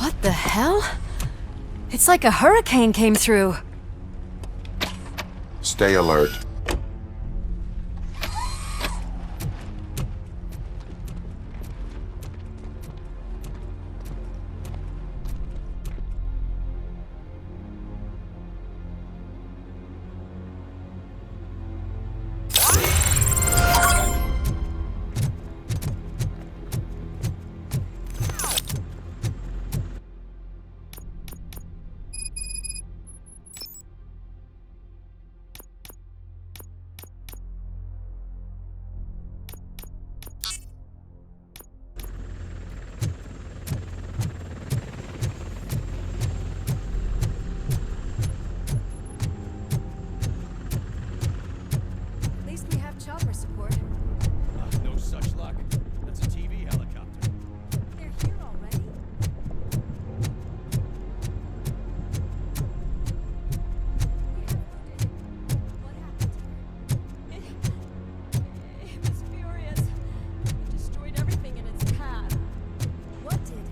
What the hell? It's like a hurricane came through. Stay alert. At least we have chopper support. No such luck. That's a TV helicopter. They're here already? What happened to her? It was furious. It destroyed everything in its path. What did?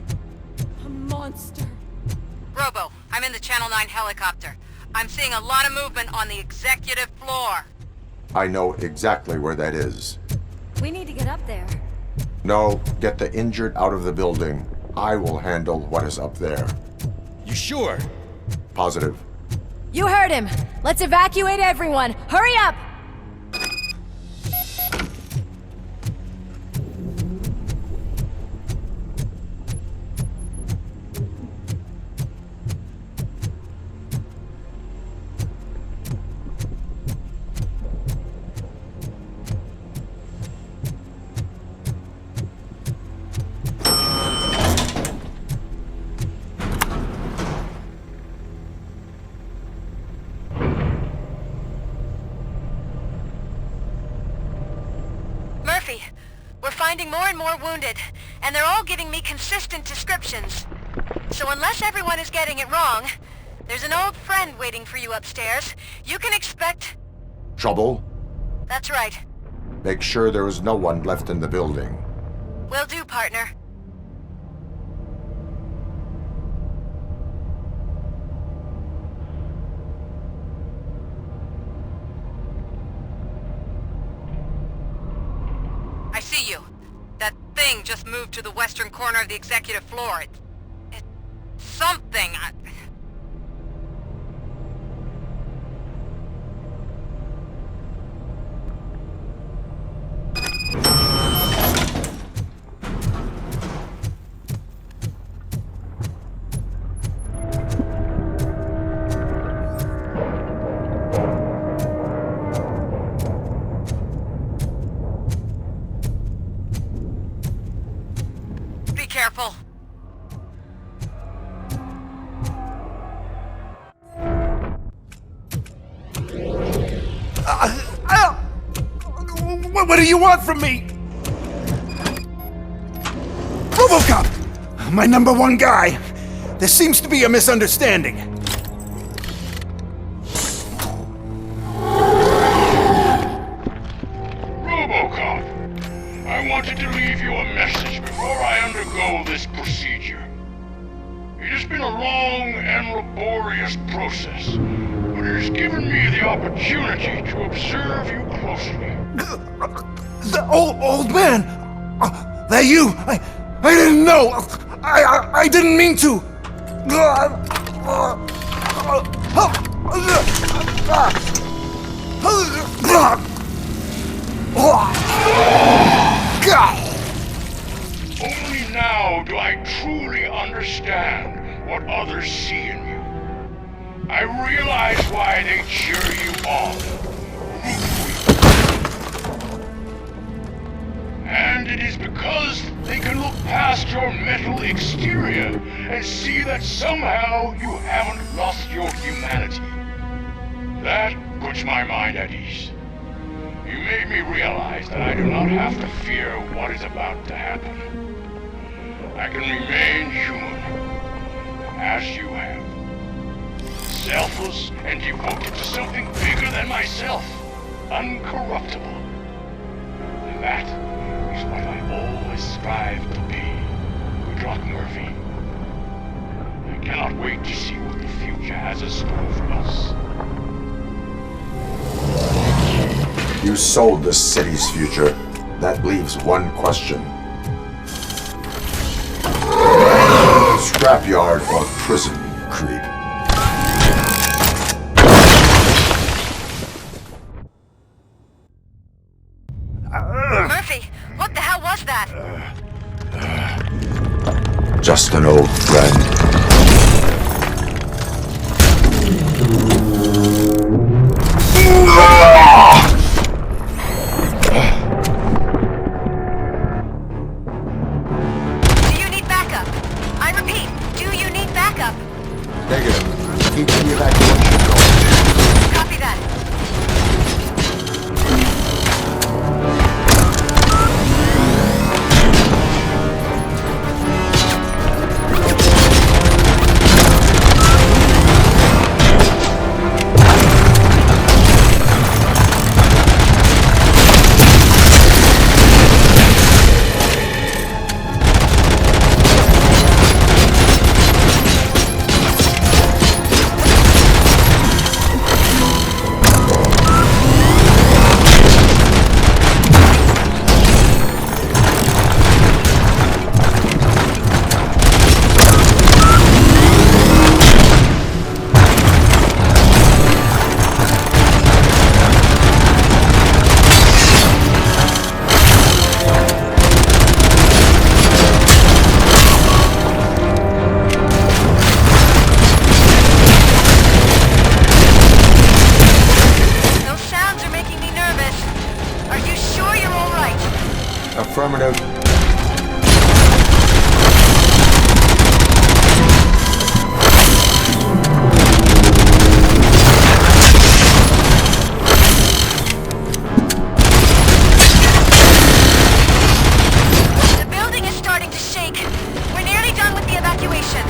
A monster. Robo, I'm in the Channel 9 helicopter. I'm seeing a lot of movement on the executive floor. I know exactly where that is. We need to get up there. No, get the injured out of the building. I will handle what is up there. You sure? Positive. You heard him. Let's evacuate everyone. Hurry up! Murphy, we're finding more and more wounded, and they're all giving me consistent descriptions. So unless everyone is getting it wrong, there's an old friend waiting for you upstairs. You can expect... Trouble? That's right. Make sure there is no one left in the building. Will do, partner. I see you. That thing just moved to the western corner of the executive floor. It's something. Be careful. What do you want from me? Robocop! My #1 guy. There seems to be a misunderstanding. Robocop, I wanted to leave you a message before I undergo this procedure. It has been a long and laborious process, but it has given me the opportunity to observe you closely. The old man! That you! I didn't know! I didn't mean to! Only now do I truly understand what others see in you. I realize why they cheer you on, root for you. And it is because they can look past your mental exterior and see that somehow you haven't lost your humanity. That puts my mind at ease. You made me realize that I do not have to fear what is about to happen. I can remain human, as you have. Selfless and devoted to something bigger than myself. Uncorruptible. And that is what I always strive to be. Good luck, Murphy. Cannot wait to see what the future has in store for us. You sold the city's future. That leaves one question. Scrapyard or prison, creep? Murphy, what the hell was that? Just an old friend. Do you need backup? I repeat, do you need backup? Negative. Keep the evacuation going. Copy that. Affirmative. The building is starting to shake. We're nearly done with the evacuation.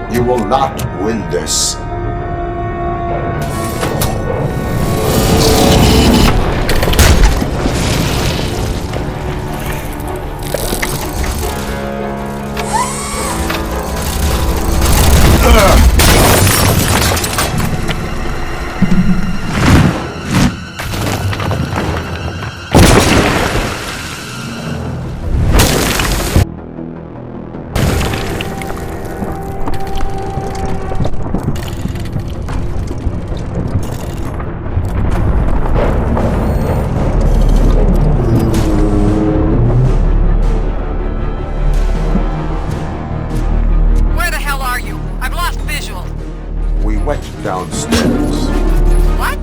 You will not win this. We went downstairs. What?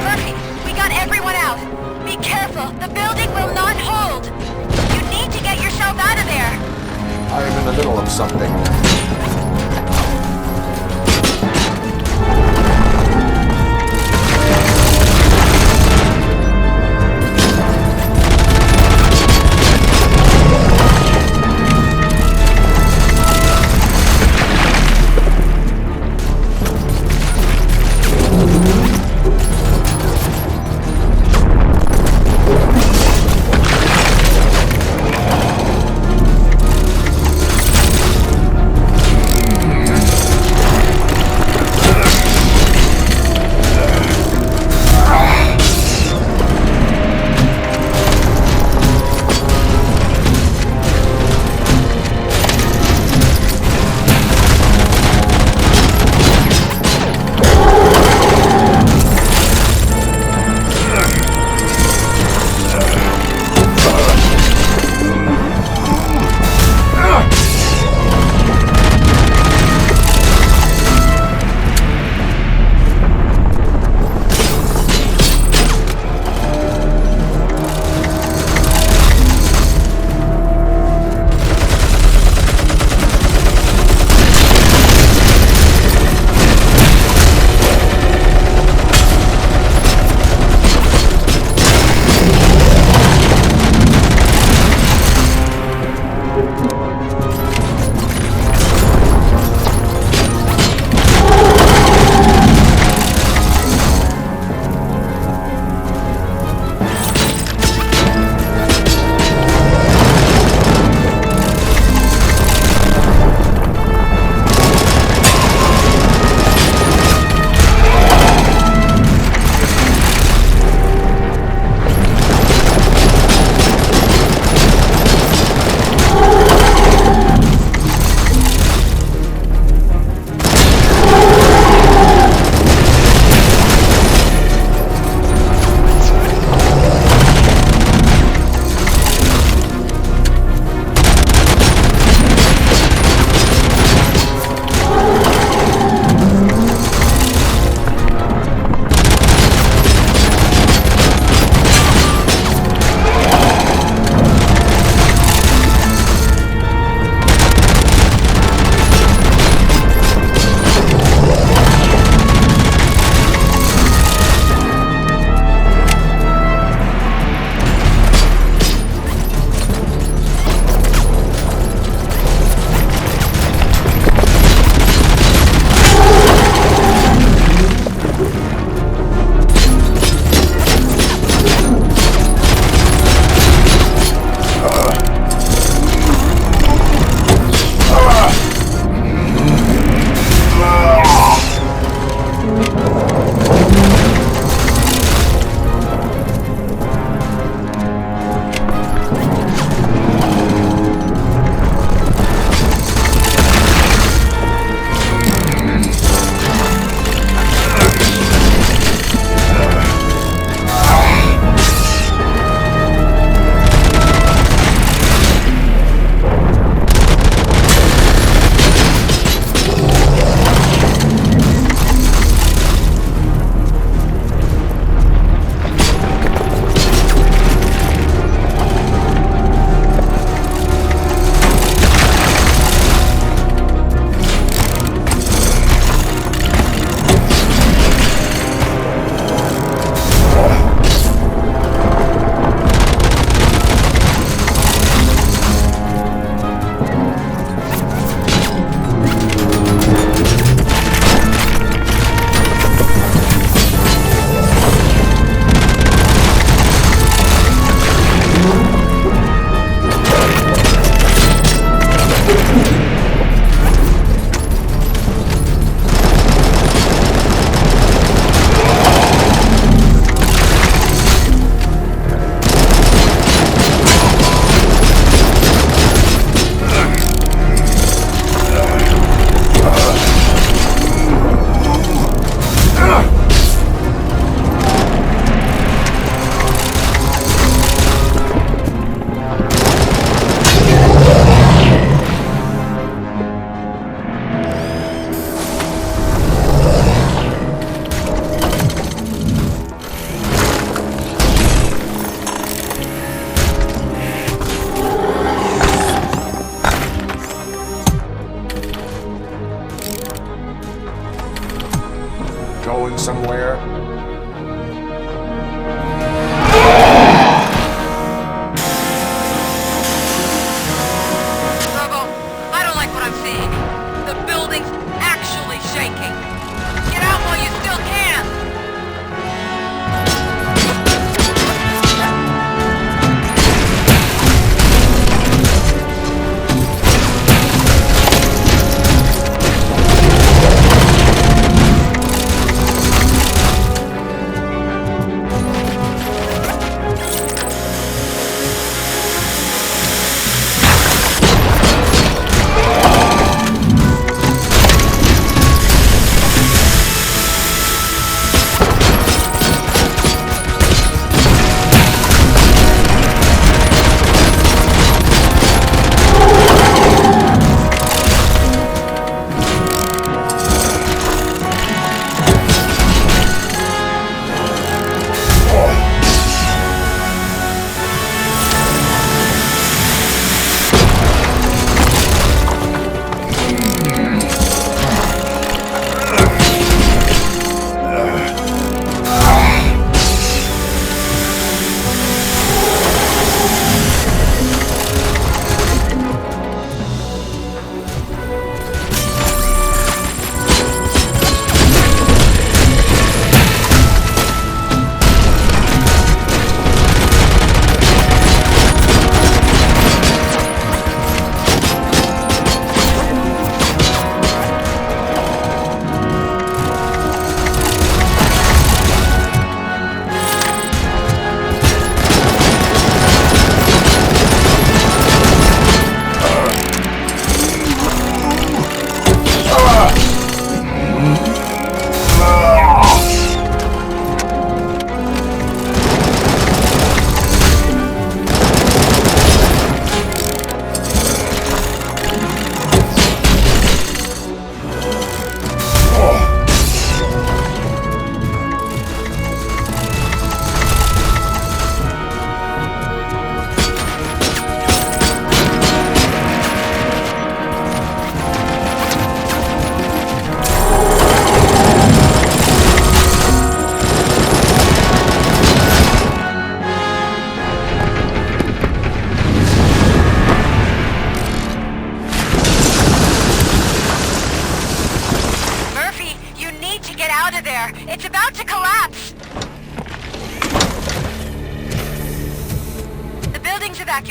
Murphy, we got everyone out. Be careful. The building will not hold. You need to get yourself out of there. I am in the middle of something.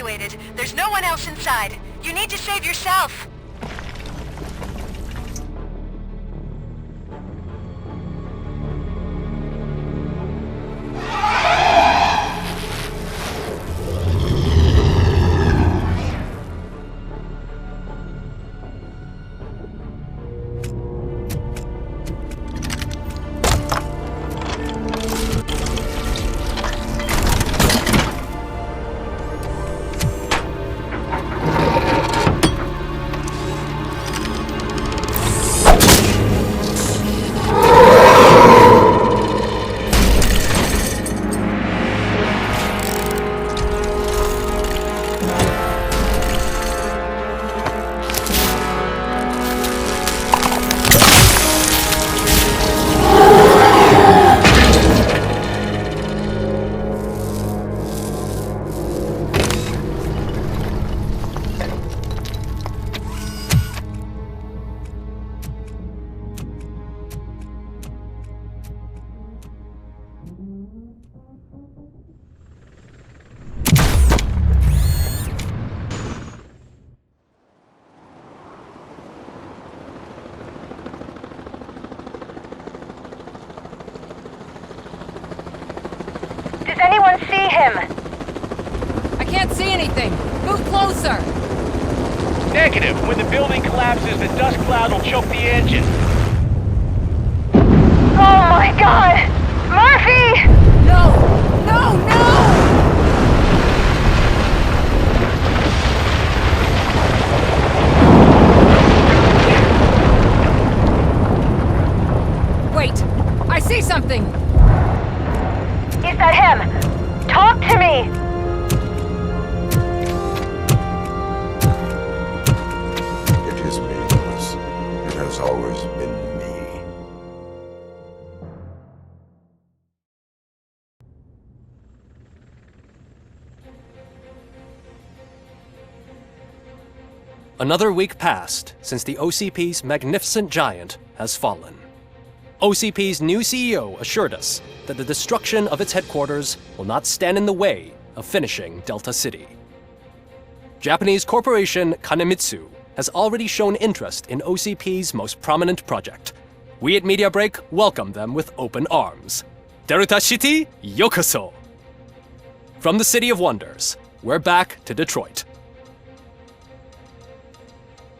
evacuated. There's no one else inside. You need to save yourself. Does anyone see him? I can't see anything. Move closer. Negative. When the building collapses, the dust cloud will choke the engine. Oh my god! Murphy! No! No! No! Wait! I see something! Is that him? Talk to me! It is me, Lewis. It has always been me. Another week passed since the OCP's magnificent giant has fallen. OCP's new CEO assured us that the destruction of its headquarters will not stand in the way of finishing Delta City. Japanese corporation Kanemitsu has already shown interest in OCP's most prominent project. We at Media Break welcome them with open arms. Delta City, yokoso! From the City of Wonders, we're back to Detroit.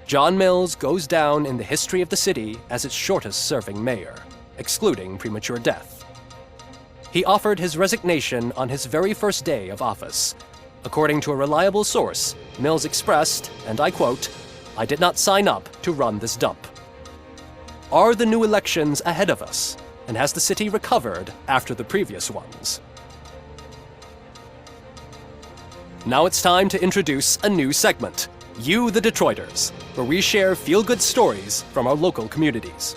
John Mills goes down in the history of the city as its shortest-serving mayor, excluding premature death. He offered his resignation on his very first day of office. According to a reliable source, Mills expressed, and I quote, "I did not sign up to run this dump." Are the new elections ahead of us? And has the city recovered after the previous ones? Now it's time to introduce a new segment, You the Detroiters, where we share feel-good stories from our local communities.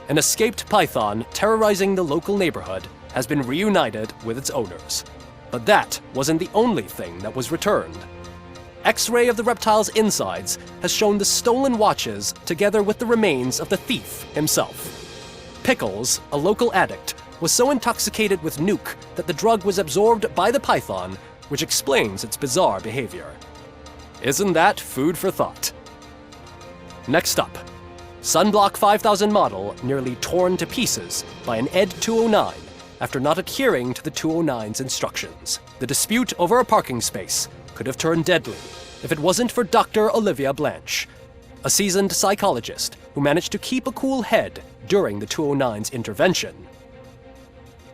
An escaped python terrorizing the local neighborhood has been reunited with its owners. But that wasn't the only thing that was returned. X-ray of the reptile's insides has shown the stolen watches together with the remains of the thief himself. Pickles, a local addict, was so intoxicated with nuke that the drug was absorbed by the python, which explains its bizarre behavior. Isn't that food for thought? Next up, Sunblock 5000 model nearly torn to pieces by an ED 209 after not adhering to the 209's instructions. The dispute over a parking space could have turned deadly if it wasn't for Dr. Olivia Blanche, a seasoned psychologist who managed to keep a cool head during the 209's intervention.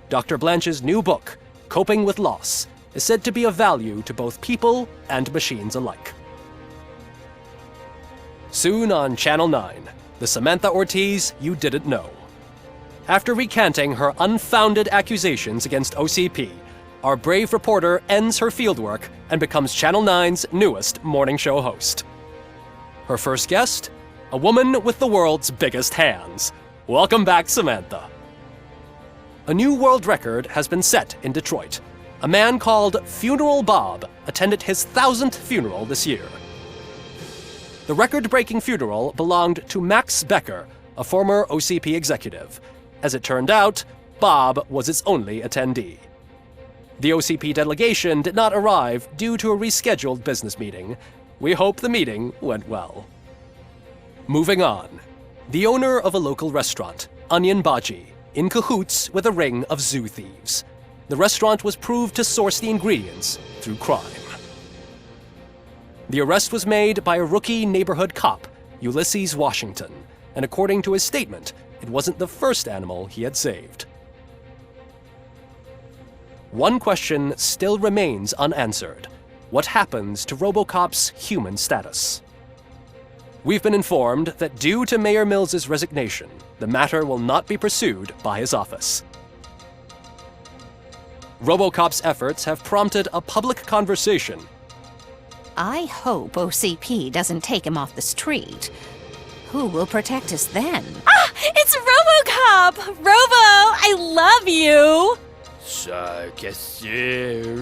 Dr. Blanche's new book, Coping with Loss, is said to be of value to both people and machines alike. Soon on Channel 9, the Samantha Ortiz you didn't know. After recanting her unfounded accusations against OCP, our brave reporter ends her fieldwork and becomes Channel 9's newest morning show host. Her first guest? A woman with the world's biggest hands. Welcome back, Samantha. A new world record has been set in Detroit. A man called Funeral Bob attended his 1000th funeral this year. The record-breaking funeral belonged to Max Becker, a former OCP executive. As it turned out, Bob was its only attendee. The OCP delegation did not arrive due to a rescheduled business meeting. We hope the meeting went well. Moving on. The owner of a local restaurant, Onion Baji, in cahoots with a ring of zoo thieves. The restaurant was proved to source the ingredients through crime. The arrest was made by a rookie neighborhood cop, Ulysses Washington, and according to his statement, it wasn't the first animal he had saved. One question still remains unanswered. What happens to Robocop's human status? We've been informed that due to Mayor Mills's resignation, the matter will not be pursued by his office. Robocop's efforts have prompted a public conversation. I hope OCP doesn't take him off the street. Who will protect us then? Ah! It's Robocop! Robo, I love you!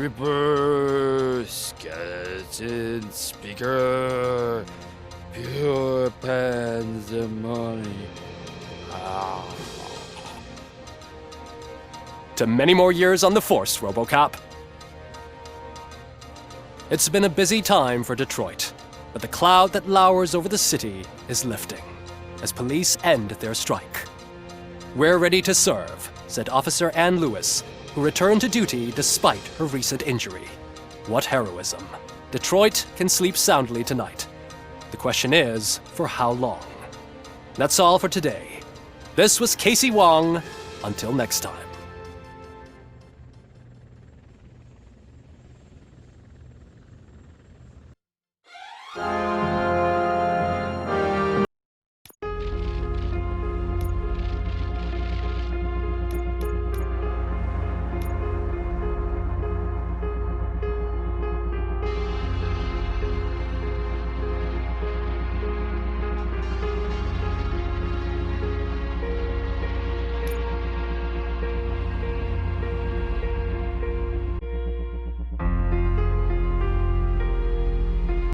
Reaper, skeleton speaker, pure pandemonium. To many more years on the force, Robocop. It's been a busy time for Detroit, but the cloud that lowers over the city is lifting as police end their strike. We're ready to serve, said Officer Ann Lewis, who returned to duty despite her recent injury. What heroism. Detroit can sleep soundly tonight. The question is, for how long? That's all for today. This was Casey Wong. Until next time.